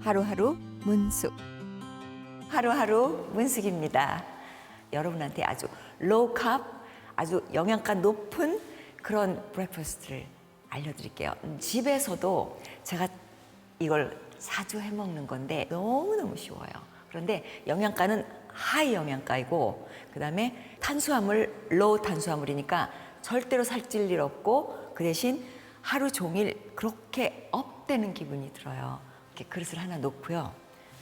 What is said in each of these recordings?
하루하루 문숙. 하루하루 문숙입니다. 여러분한테 아주 로우캅, 아주 영양가 높은 그런 브렉퍼스트를 알려드릴게요. 집에서도 제가 이걸 자주 해먹는 건데 너무너무 쉬워요. 그런데 영양가는 하이 영양가이고, 그 다음에 탄수화물 로우 탄수화물이니까 절대로 살찔 일 없고, 그 대신 하루 종일 그렇게 업되는 기분이 들어요. 이렇게 그릇을 하나 놓고요.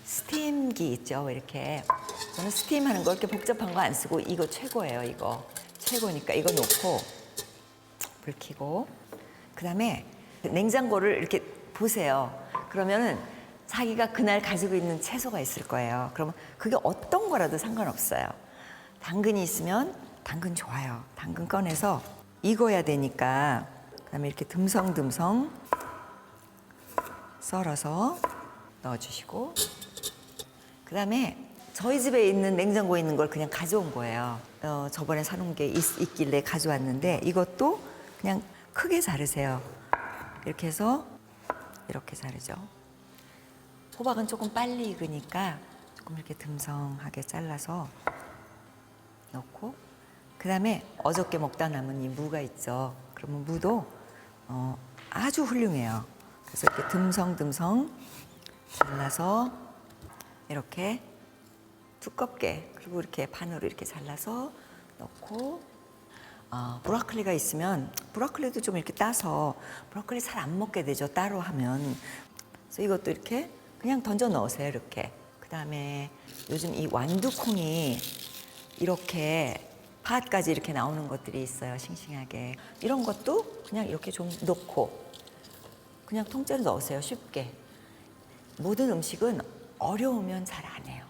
스팀기 있죠, 이렇게. 저는 스팀하는 거 이렇게 복잡한 거 안 쓰고 이거 최고예요. 이거 최고니까 이거 놓고 불 켜고, 그 다음에 냉장고를 이렇게 보세요. 그러면은 자기가 그날 가지고 있는 채소가 있을 거예요. 그러면 그게 어떤 거라도 상관없어요. 당근이 있으면 당근 좋아요. 당근 꺼내서 익어야 되니까, 그 다음에 이렇게 듬성듬성 썰어서 넣어주시고, 그 다음에 저희 집에 있는 냉장고에 있는 걸 그냥 가져온 거예요. 저번에 사놓은 게 있길래 가져왔는데, 이것도 그냥 크게 자르세요. 이렇게 해서 이렇게 자르죠. 호박은 조금 빨리 익으니까 조금 이렇게 듬성하게 잘라서 넣고, 그 다음에 어저께 먹다 남은 이 무가 있죠. 그러면 무도 아주 훌륭해요. 그래서 이렇게 듬성듬성 잘라서 이렇게 두껍게, 그리고 이렇게 반으로 이렇게 잘라서 넣고, 브로콜리가 있으면 브로콜리도 좀 이렇게 따서, 브로콜리 잘 안 먹게 되죠, 따로 하면. 그래서 이것도 이렇게 그냥 던져 넣으세요, 이렇게. 그 다음에 요즘 이 완두콩이 이렇게 팥까지 이렇게 나오는 것들이 있어요, 싱싱하게. 이런 것도 그냥 이렇게 좀 넣고 그냥 통째로 넣으세요, 쉽게. 모든 음식은 어려우면 잘 안 해요.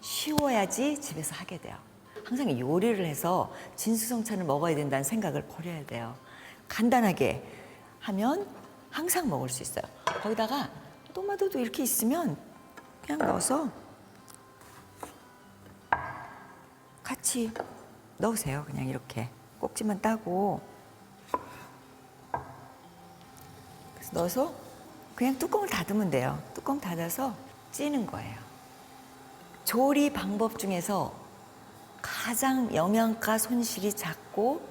쉬워야지 집에서 하게 돼요. 항상 요리를 해서 진수성찬을 먹어야 된다는 생각을 버려야 돼요. 간단하게 하면 항상 먹을 수 있어요. 거기다가 토마토도 이렇게 있으면 그냥 넣어서 같이 넣으세요. 그냥 이렇게 꼭지만 따고, 그래서 넣어서 그냥 뚜껑을 닫으면 돼요. 뚜껑 닫아서 찌는 거예요. 조리 방법 중에서 가장 영양가 손실이 작고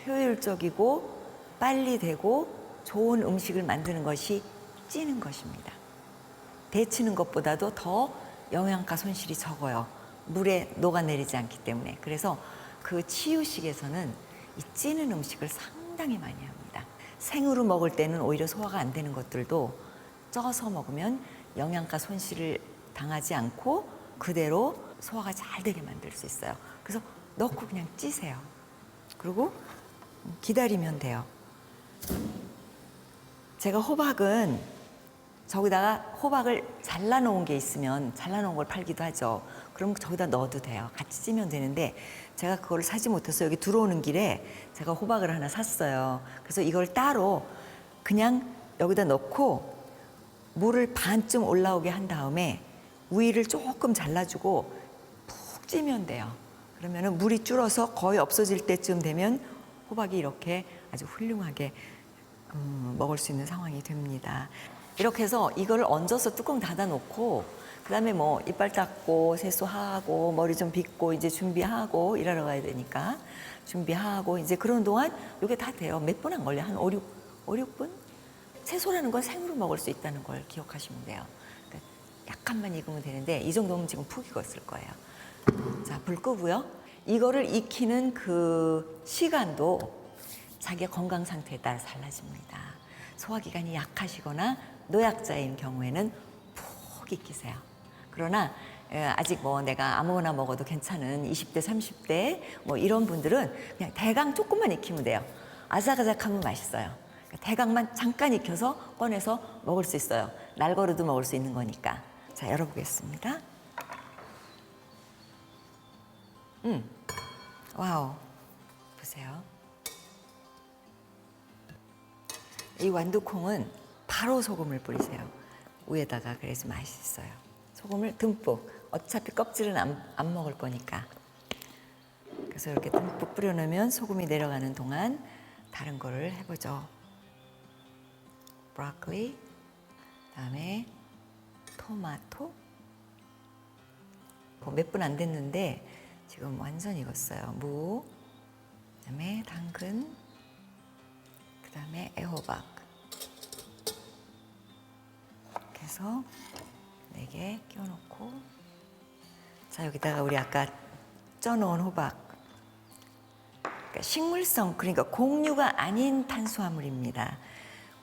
효율적이고 빨리 되고 좋은 음식을 만드는 것이 찌는 것입니다. 데치는 것보다도 더 영양가 손실이 적어요. 물에 녹아내리지 않기 때문에. 그래서 그 치유식에서는 이 찌는 음식을 상당히 많이 합니다. 생으로 먹을 때는 오히려 소화가 안 되는 것들도 쪄서 먹으면 영양가 손실을 당하지 않고 그대로 소화가 잘 되게 만들 수 있어요. 그래서 넣고 그냥 찌세요. 그리고 기다리면 돼요. 제가 호박은 저기다가 호박을 잘라놓은 게 있으면 잘라놓은 걸 팔기도 하죠. 그럼 저기다 넣어도 돼요. 같이 찌면 되는데, 제가 그걸 사지 못해서 여기 들어오는 길에 제가 호박을 하나 샀어요. 그래서 이걸 따로 그냥 여기다 넣고 물을 반쯤 올라오게 한 다음에 위를 조금 잘라주고 푹 찌면 돼요. 그러면 물이 줄어서 거의 없어질 때쯤 되면 호박이 이렇게 아주 훌륭하게 먹을 수 있는 상황이 됩니다. 이렇게 해서 이거를 얹어서 뚜껑 닫아 놓고, 그 다음에 뭐 이빨 닦고 세수하고 머리 좀 빗고 이제 준비하고 일하러 가야 되니까 준비하고, 이제 그런 동안 이게 다 돼요. 몇 분 안 걸려요. 한 5, 6분? 채소라는 건 생으로 먹을 수 있다는 걸 기억하시면 돼요. 그러니까 약간만 익으면 되는데 이 정도면 지금 푹 익었을 거예요. 자, 불 끄고요. 이거를 익히는 그 시간도 자기의 건강 상태에 따라 달라집니다. 소화기관이 약하시거나 노약자인 경우에는 푹 익히세요. 그러나 아직 뭐 내가 아무거나 먹어도 괜찮은 20대, 30대 뭐 이런 분들은 그냥 대강 조금만 익히면 돼요. 아삭아삭하면 맛있어요. 그러니까 대강만 잠깐 익혀서 꺼내서 먹을 수 있어요. 날거르도 먹을 수 있는 거니까. 자, 열어보겠습니다. 와우. 보세요. 이 완두콩은 바로 소금을 뿌리세요. 위에다가. 그래서 맛있어요. 소금을 듬뿍. 어차피 껍질은 안 먹을 거니까. 그래서 이렇게 듬뿍 뿌려놓으면 소금이 내려가는 동안 다른 거를 해보죠. 브로콜리, 그다음에 토마토. 몇 분 안 됐는데 지금 완전 익었어요. 무, 그다음에 당근, 그다음에 애호박. 이렇게 해서 4개 끼워놓고, 자 여기다가 우리 아까 쪄놓은 호박. 그러니까 식물성, 그러니까 곡류가 아닌 탄수화물입니다.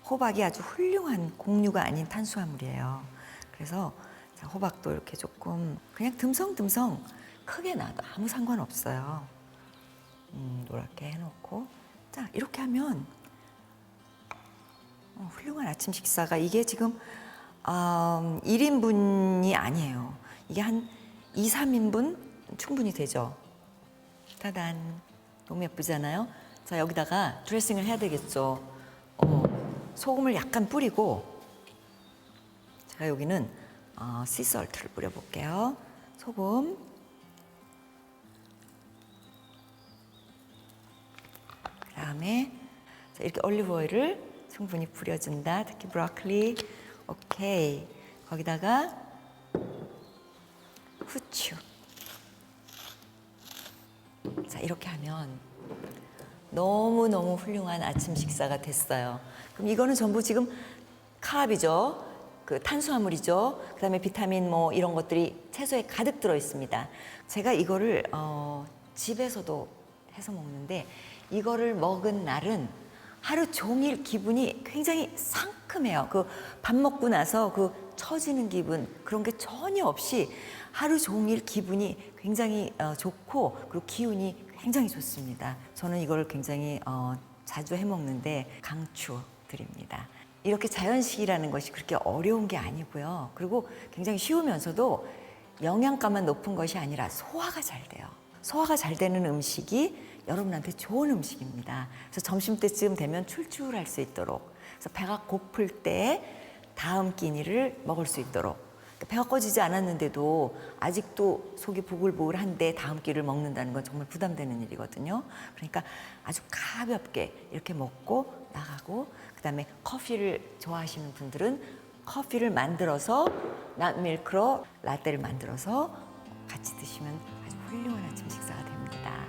호박이 아주 훌륭한 곡류가 아닌 탄수화물이에요. 그래서 자, 호박도 이렇게 조금 그냥 듬성듬성 크게 놔도 아무 상관없어요. 노랗게 해놓고, 자 이렇게 하면 훌륭한 아침 식사가, 이게 지금 1인분이 아니에요. 이게 한 2, 3인분 충분히 되죠. 따단, 너무 예쁘잖아요. 자 여기다가 드레싱을 해야 되겠죠. 소금을 약간 뿌리고, 제가 여기는 씨설트를 뿌려볼게요. 소금, 그 다음에 이렇게 올리브 오일을 충분히 뿌려준다. 특히 브로콜리. 오케이. 거기다가 후추. 자 이렇게 하면 너무너무 훌륭한 아침 식사가 됐어요. 그럼 이거는 전부 지금 카브이죠. 그 탄수화물이죠. 그다음에 비타민 뭐 이런 것들이 채소에 가득 들어 있습니다. 제가 이거를 집에서도 해서 먹는데, 이거를 먹은 날은 하루 종일 기분이 굉장히 상큼해요. 그 밥 먹고 나서 그 처지는 기분, 그런 게 전혀 없이 하루 종일 기분이 굉장히 좋고, 그리고 기운이 굉장히 좋습니다. 저는 이걸 굉장히 자주 해 먹는데 강추드립니다. 이렇게 자연식이라는 것이 그렇게 어려운 게 아니고요. 그리고 굉장히 쉬우면서도 영양가만 높은 것이 아니라 소화가 잘 돼요. 소화가 잘 되는 음식이 여러분한테 좋은 음식입니다. 그래서 점심때쯤 되면 출출할 수 있도록, 그래서 배가 고플 때 다음 끼니를 먹을 수 있도록, 배가 꺼지지 않았는데도 아직도 속이 보글보글한데 다음 끼를 먹는다는 건 정말 부담되는 일이거든요. 그러니까 아주 가볍게 이렇게 먹고 나가고, 그다음에 커피를 좋아하시는 분들은 커피를 만들어서 낫밀크로 라떼를 만들어서 같이 드시면 아주 훌륭한 아침 식사가 됩니다.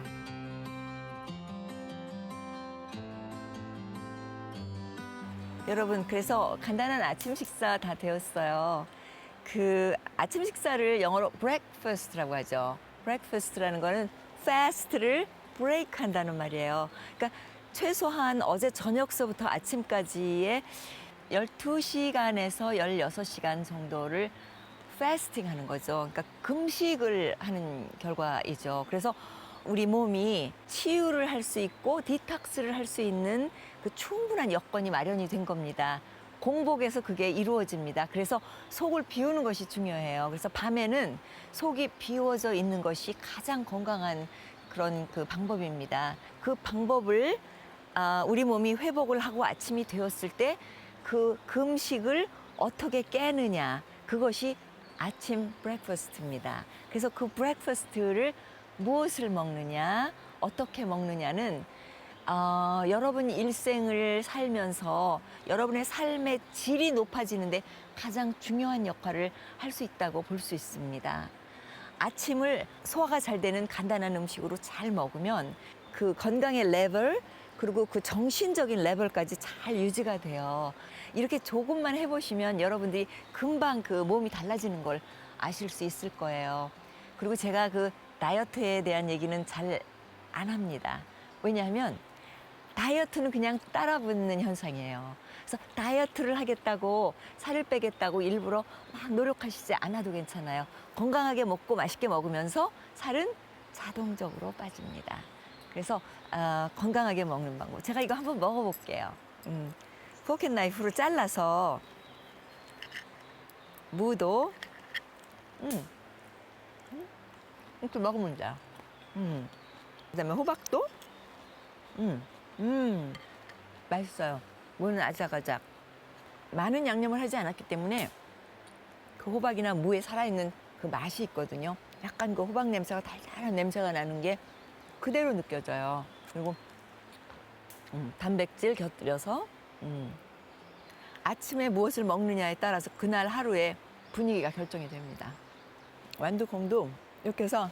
여러분, 그래서 간단한 아침 식사 다 되었어요. 그 아침 식사를 영어로 breakfast라고 하죠. breakfast라는 거는 fast를 break 한다는 말이에요. 그러니까 최소한 어제 저녁서부터 아침까지의 12시간에서 16시간 정도를 fasting 하는 거죠. 그러니까 금식을 하는 결과이죠. 그래서 우리 몸이 치유를 할 수 있고 디톡스를 할 수 있는 그 충분한 여건이 마련이 된 겁니다. 공복에서 그게 이루어집니다. 그래서 속을 비우는 것이 중요해요. 그래서 밤에는 속이 비워져 있는 것이 가장 건강한 그런 그 방법입니다. 그 방법을 우리 몸이 회복을 하고 아침이 되었을 때 그 금식을 어떻게 깨느냐, 그것이 아침 브렉퍼스트입니다. 그래서 그 브렉퍼스트를 무엇을 먹느냐, 어떻게 먹느냐는 여러분 일생을 살면서 여러분의 삶의 질이 높아지는데 가장 중요한 역할을 할 수 있다고 볼 수 있습니다. 아침을 소화가 잘 되는 간단한 음식으로 잘 먹으면 그 건강의 레벨, 그리고 그 정신적인 레벨까지 잘 유지가 돼요. 이렇게 조금만 해보시면 여러분들이 금방 그 몸이 달라지는 걸 아실 수 있을 거예요. 그리고 제가 그 다이어트에 대한 얘기는 잘 안 합니다. 왜냐하면 다이어트는 그냥 따라 붙는 현상이에요. 그래서 다이어트를 하겠다고 살을 빼겠다고 일부러 막 노력하시지 않아도 괜찮아요. 건강하게 먹고 맛있게 먹으면서 살은 자동적으로 빠집니다. 그래서 건강하게 먹는 방법. 제가 이거 한번 먹어볼게요. 포켓나이프로 잘라서 무도 이렇게 먹으면 돼요. 그다음에 호박도 맛있어요. 무는 아작아작. 많은 양념을 하지 않았기 때문에 그 호박이나 무에 살아있는 그 맛이 있거든요. 약간 그 호박 냄새가 달달한 냄새가 나는 게 그대로 느껴져요. 그리고 단백질 곁들여서 아침에 무엇을 먹느냐에 따라서 그날 하루에 분위기가 결정이 됩니다. 완두콩도 이렇게 해서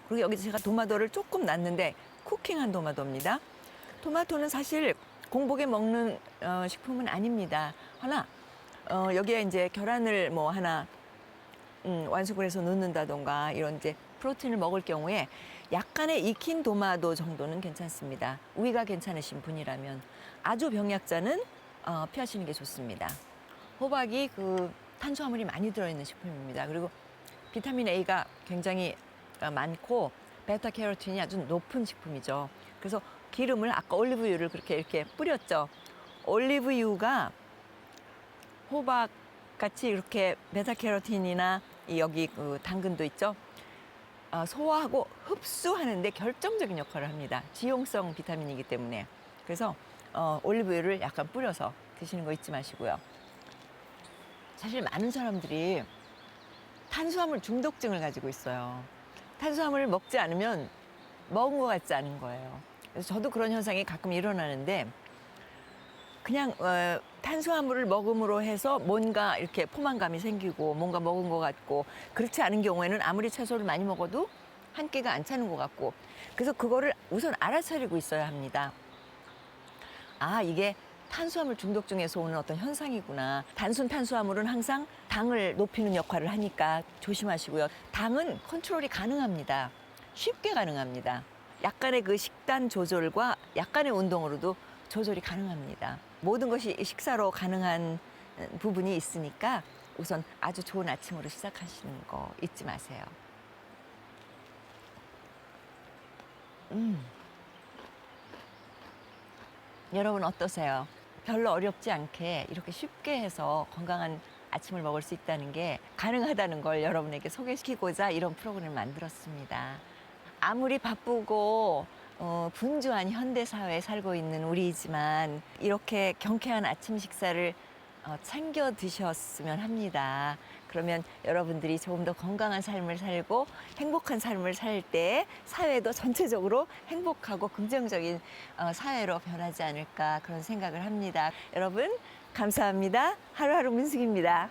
그리고 여기서 제가 도마도를 조금 놨는데 쿠킹한 도마도입니다. 토마토는 사실 공복에 먹는 식품은 아닙니다. 하나 여기에 이제 계란을 뭐 하나 완숙을 해서 넣는다던가 이런 이제 프로틴을 먹을 경우에 약간의 익힌 도마도 정도는 괜찮습니다. 위가 괜찮으신 분이라면. 아주 병약자는 피하시는 게 좋습니다. 호박이 그 탄수화물이 많이 들어있는 식품입니다. 그리고 비타민 A가 굉장히 많고 베타캐로틴이 아주 높은 식품이죠. 그래서 기름을 아까 올리브유를 그렇게 이렇게 뿌렸죠. 올리브유가 호박 같이 이렇게 베타캐로틴이나 여기 그 당근도 있죠. 소화하고 흡수하는데 결정적인 역할을 합니다. 지용성 비타민이기 때문에. 그래서 올리브유를 약간 뿌려서 드시는 거 잊지 마시고요. 사실 많은 사람들이 탄수화물 중독증을 가지고 있어요. 탄수화물을 먹지 않으면 먹은 것 같지 않은 거예요. 그래서 저도 그런 현상이 가끔 일어나는데 그냥 탄수화물을 먹음으로 해서 뭔가 이렇게 포만감이 생기고 뭔가 먹은 것 같고 그렇지 않은 경우에는 아무리 채소를 많이 먹어도 한 끼가 안 차는 것 같고 그래서 그거를 우선 알아차리고 있어야 합니다. 아, 이게 탄수화물 중독증에서 오는 어떤 현상이구나. 단순 탄수화물은 항상 당을 높이는 역할을 하니까 조심하시고요. 당은 컨트롤이 가능합니다. 쉽게 가능합니다. 약간의 그 식단 조절과 약간의 운동으로도 조절이 가능합니다. 모든 것이 식사로 가능한 부분이 있으니까 우선 아주 좋은 아침으로 시작하시는 거 잊지 마세요. 여러분 어떠세요? 별로 어렵지 않게 이렇게 쉽게 해서 건강한 아침을 먹을 수 있다는 게 가능하다는 걸 여러분에게 소개시키고자 이런 프로그램을 만들었습니다. 아무리 바쁘고 분주한 현대 사회에 살고 있는 우리이지만 이렇게 경쾌한 아침 식사를 챙겨 드셨으면 합니다. 그러면 여러분들이 조금 더 건강한 삶을 살고 행복한 삶을 살 때 사회도 전체적으로 행복하고 긍정적인 사회로 변하지 않을까 그런 생각을 합니다. 여러분 감사합니다. 하루하루 민숙입니다.